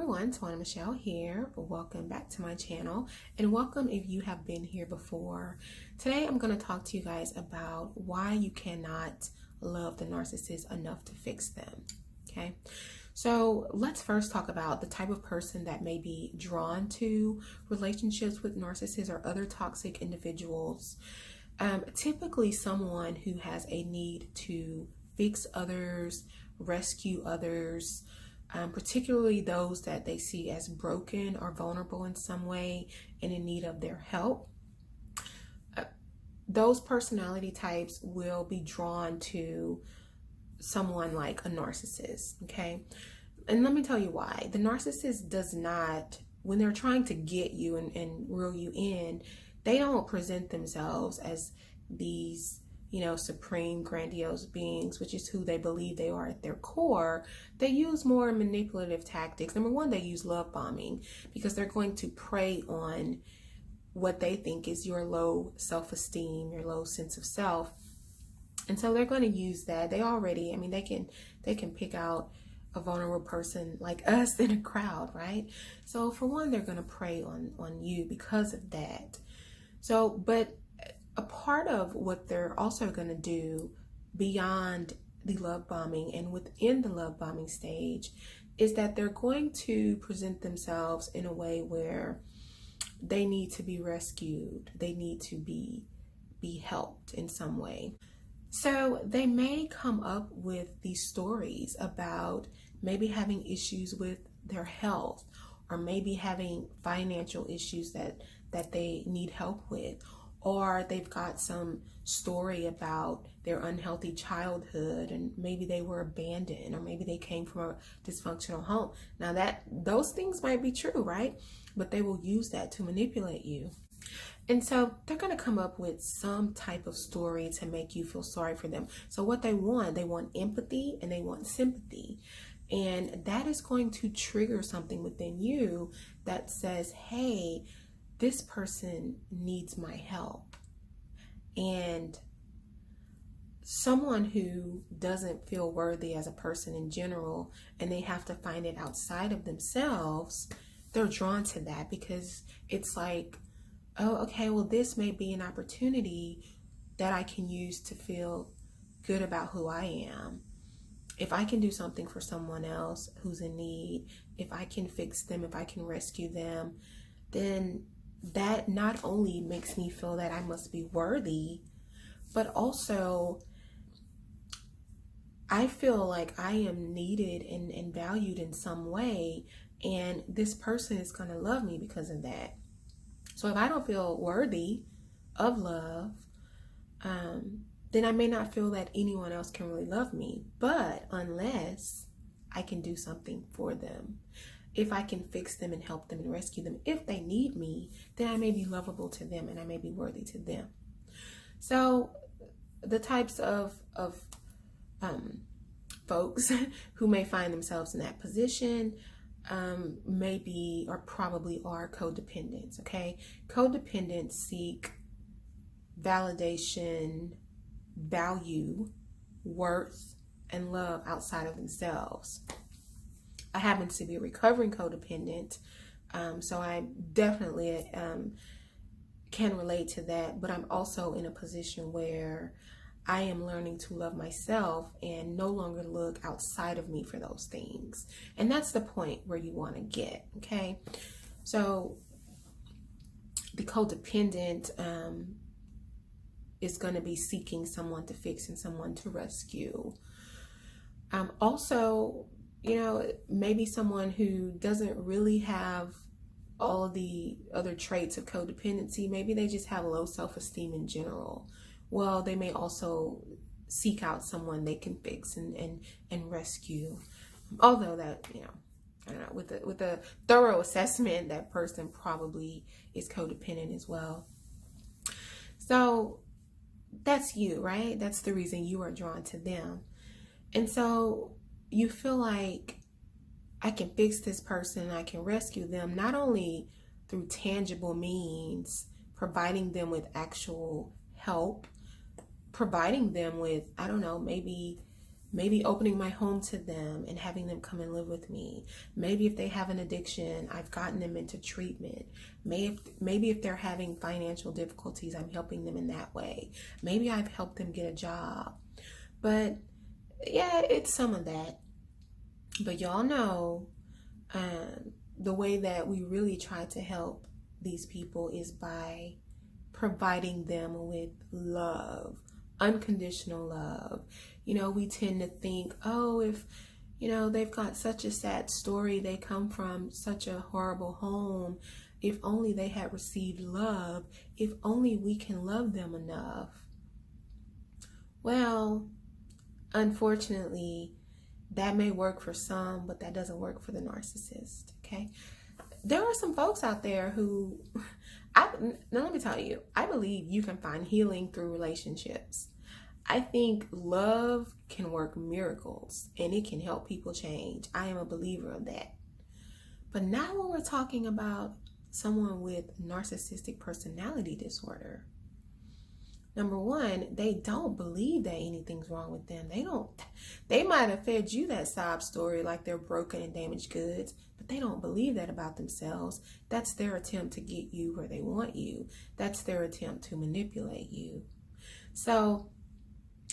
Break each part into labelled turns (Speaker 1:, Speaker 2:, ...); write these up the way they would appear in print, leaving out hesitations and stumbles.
Speaker 1: everyone, Tawana Michelle here. Welcome back to my channel, and welcome if you have been here before. Today I'm going to talk to you guys about why you cannot love the narcissist enough to fix them. Okay, so let's first talk about the type of person that may be drawn to relationships with narcissists or other toxic individuals. Typically someone who has a need to fix others, rescue others, particularly those that they see as broken or vulnerable in some way and in need of their help. Those personality types will be drawn to someone like a narcissist, okay? And let me tell you why. The narcissist does not, when they're trying to get you and reel you in, they don't present themselves as these supreme grandiose beings, which is who they believe they are at their core. They use more manipulative tactics. Number one, they use love bombing because they're going to prey on what they think is your low self-esteem, your low sense of self. And so they're going to use that. They can pick out a vulnerable person like us in a crowd, right? So for one, they're going to prey on you because of that. So, but a part of what they're also going to do beyond the love bombing and within the love bombing stage is that they're going to present themselves in a way where they need to be rescued. They need to be helped in some way. So they may come up with these stories about maybe having issues with their health, or maybe having financial issues that they need help with, or they've got some story about their unhealthy childhood and maybe they were abandoned, or maybe they came from a dysfunctional home. Now those things might be true, right? But they will use that to manipulate you. And so they're going to come up with some type of story to make you feel sorry for them. So what they want empathy and they want sympathy. And that is going to trigger something within you that says, hey, this person needs my help. And someone who doesn't feel worthy as a person in general, and they have to find it outside of themselves, they're drawn to that because it's like, oh, okay, well, this may be an opportunity that I can use to feel good about who I am. If I can do something for someone else who's in need, if I can fix them, if I can rescue them, then that not only makes me feel that I must be worthy, but also I feel like I am needed and valued in some way, and this person is going to love me because of that. So if I don't feel worthy of love, then I may not feel that anyone else can really love me. But unless I can do something for them, if I can fix them and help them and rescue them, if they need me, then I may be lovable to them and I may be worthy to them. So the types of folks who may find themselves in that position maybe or probably are codependents, okay? Codependents seek validation, value, worth, and love outside of themselves. I happen to be a recovering codependent, so I definitely can relate to that, but I'm also in a position where I am learning to love myself and no longer look outside of me for those things. And that's the point where you want to get, okay? So the codependent is going to be seeking someone to fix and someone to rescue. Also, maybe someone who doesn't really have all of the other traits of codependency, maybe they just have low self-esteem in general. Well, they may also seek out someone they can fix and rescue. Although that, I don't know, with a thorough assessment, that person probably is codependent as well. So that's you, right? That's the reason you are drawn to them. And so you feel like I can fix this person, I can rescue them, not only through tangible means, providing them with actual help, providing them with, I don't know, maybe Maybe opening my home to them and having them come and live with me. Maybe if they have an addiction, I've gotten them into treatment. Maybe if they're having financial difficulties, I'm helping them in that way. Maybe I've helped them get a job. But yeah, it's some of that. But y'all know the way that we really try to help these people is by providing them with love, unconditional love. You know, we tend to think, oh, if, you know, they've got such a sad story, they come from such a horrible home, if only they had received love, if only we can love them enough. Well, unfortunately, that may work for some, but that doesn't work for the narcissist, okay? There are some folks out there who, now let me tell you, I believe you can find healing through relationships. I think love can work miracles and it can help people change. I am a believer of that. But now when we're talking about someone with narcissistic personality disorder, number one, they don't believe that anything's wrong with them. They might have fed you that sob story like they're broken and damaged goods, but they don't believe that about themselves. That's their attempt to get you where they want you. That's their attempt to manipulate you. So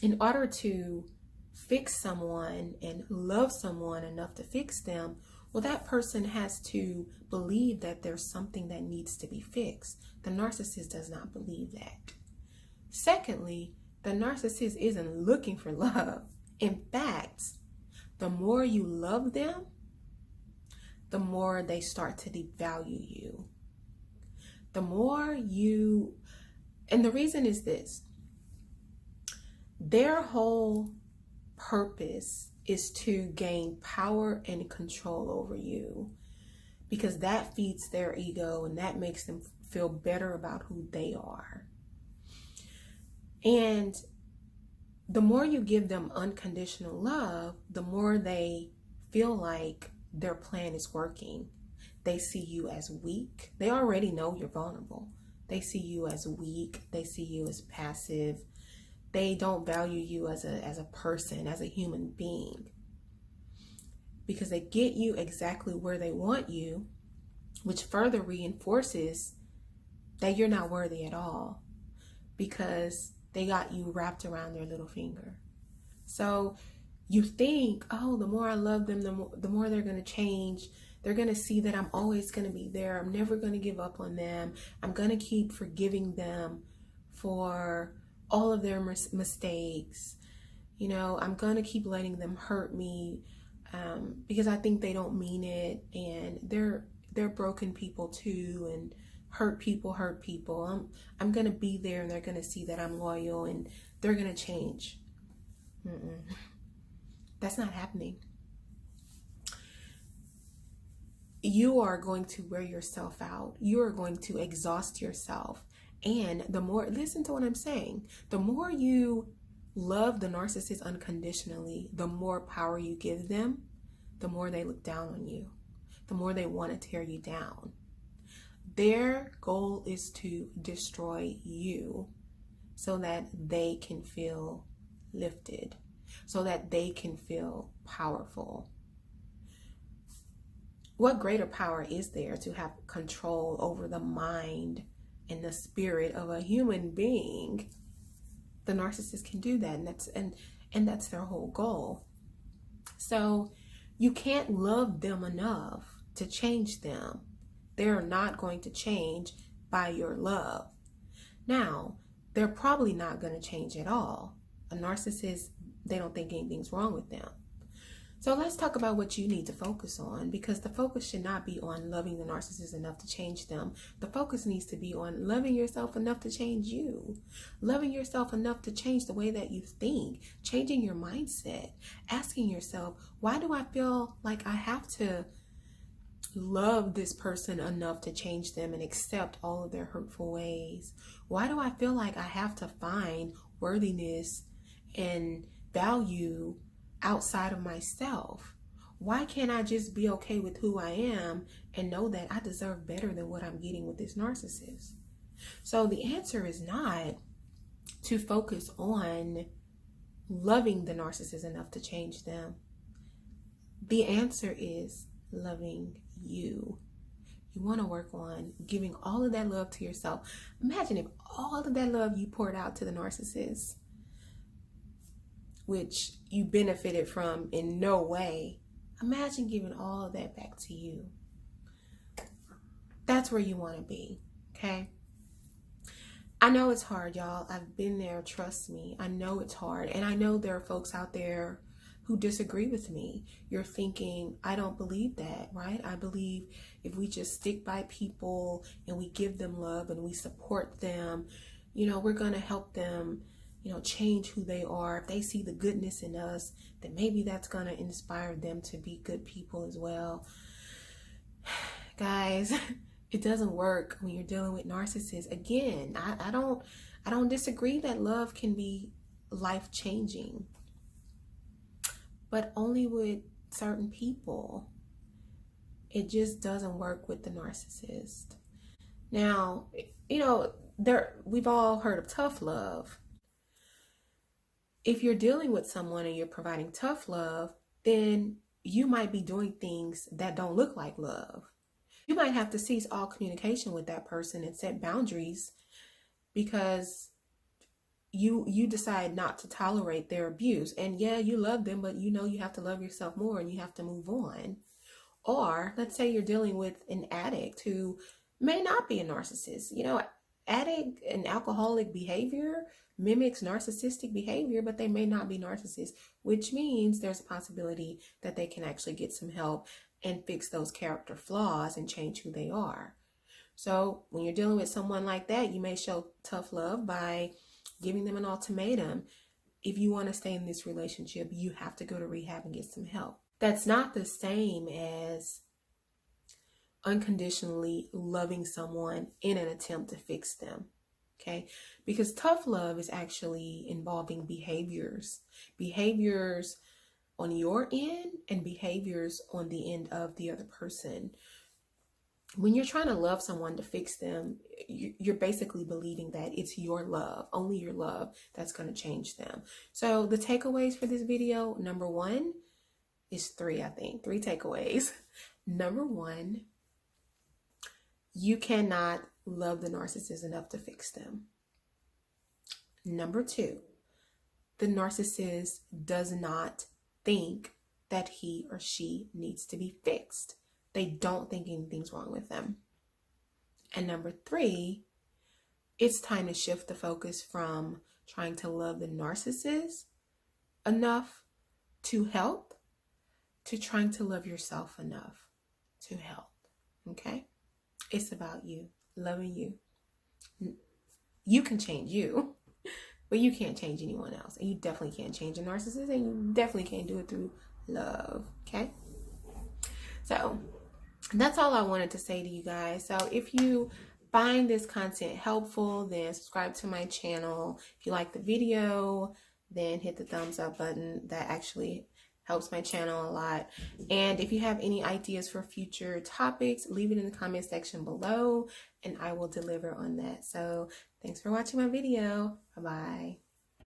Speaker 1: in order to fix someone and love someone enough to fix them, well, that person has to believe that there's something that needs to be fixed. The narcissist does not believe that. Secondly, the narcissist isn't looking for love. In fact, the more you love them, the more they start to devalue you. The more you, and the reason is this, their whole purpose is to gain power and control over you, because that feeds their ego and that makes them feel better about who they are. And the more you give them unconditional love, the more they feel like their plan is working. They see you as weak. They already know you're vulnerable. They see you as weak. They see you as passive. They don't value you as a person, as a human being, because they get you exactly where they want you, which further reinforces that you're not worthy at all, because they got you wrapped around their little finger. So you think, oh, the more I love them, the more they're going to change. They're going to see that I'm always going to be there. I'm never going to give up on them. I'm going to keep forgiving them for all of their mistakes. You know, I'm going to keep letting them hurt me because I think they don't mean it. And they're broken people too. And hurt people. I'm going to be there and they're going to see that I'm loyal and they're going to change. That's not happening. You are going to wear yourself out. You are going to exhaust yourself. And the more, listen to what I'm saying, the more you love the narcissist unconditionally, the more power you give them, the more they look down on you, the more they want to tear you down. Their goal is to destroy you so that they can feel lifted, so that they can feel powerful. What greater power is there to have control over the mind and the spirit of a human being? The narcissist can do that, and that's their whole goal. So you can't love them enough to change them. They're not going to change by your love. Now, they're probably not going to change at all. A narcissist, they don't think anything's wrong with them. So let's talk about what you need to focus on, because the focus should not be on loving the narcissist enough to change them. The focus needs to be on loving yourself enough to change you. Loving yourself enough to change the way that you think, changing your mindset, asking yourself, why do I feel like I have to love this person enough to change them and accept all of their hurtful ways? Why do I feel like I have to find worthiness and value outside of myself? Why can't I just be okay with who I am and know that I deserve better than what I'm getting with this narcissist? So the answer is not to focus on loving the narcissist enough to change them? The answer is loving you. You want to work on giving all of that love to yourself. Imagine if all of that love you poured out to the narcissist, which you benefited from in no way, imagine giving all of that back to you. That's where you want to be, okay? I know it's hard, y'all. I've been there, trust me. I know it's hard. And I know there are folks out there who disagree with me. You're thinking, I don't believe that, right? I believe if we just stick by people and we give them love and we support them, we're going to help them, change who they are. If they see the goodness in us, then maybe that's going to inspire them to be good people as well. Guys, it doesn't work when you're dealing with narcissists. Again, I don't disagree that love can be life-changing, but only with certain people. It just doesn't work with the narcissist. Now, we've all heard of tough love. If you're dealing with someone and you're providing tough love, then you might be doing things that don't look like love. You might have to cease all communication with that person and set boundaries because you decide not to tolerate their abuse. And yeah, you love them, but you have to love yourself more and you have to move on. Or let's say you're dealing with an addict who may not be a narcissist. Addict and alcoholic behavior mimics narcissistic behavior, but they may not be narcissists, which means there's a possibility that they can actually get some help and fix those character flaws and change who they are. So when you're dealing with someone like that, you may show tough love by giving them an ultimatum. If you want to stay in this relationship, you have to go to rehab and get some help. That's not the same as unconditionally loving someone in an attempt to fix them. Okay? Because tough love is actually involving behaviors on your end and behaviors on the end of the other person. When you're trying to love someone to fix them, you're basically believing that it's your love, only your love, that's going to change them. So the takeaways for this video, number one, is three takeaways. Number one, you cannot love the narcissist enough to fix them. Number two, the narcissist does not think that he or she needs to be fixed. They don't think anything's wrong with them. And number three, it's time to shift the focus from trying to love the narcissist enough to help to trying to love yourself enough to help. Okay? It's about you, loving you. You can change you, but you can't change anyone else. And you definitely can't change a narcissist, and you definitely can't do it through love. Okay? So that's all I wanted to say to you guys. So if you find this content helpful, then subscribe to my channel. If you like the video, then hit the thumbs up button. That actually helps my channel a lot. And if you have any ideas for future topics, leave it in the comment section below and I will deliver on that. So thanks for watching my video. Bye-bye.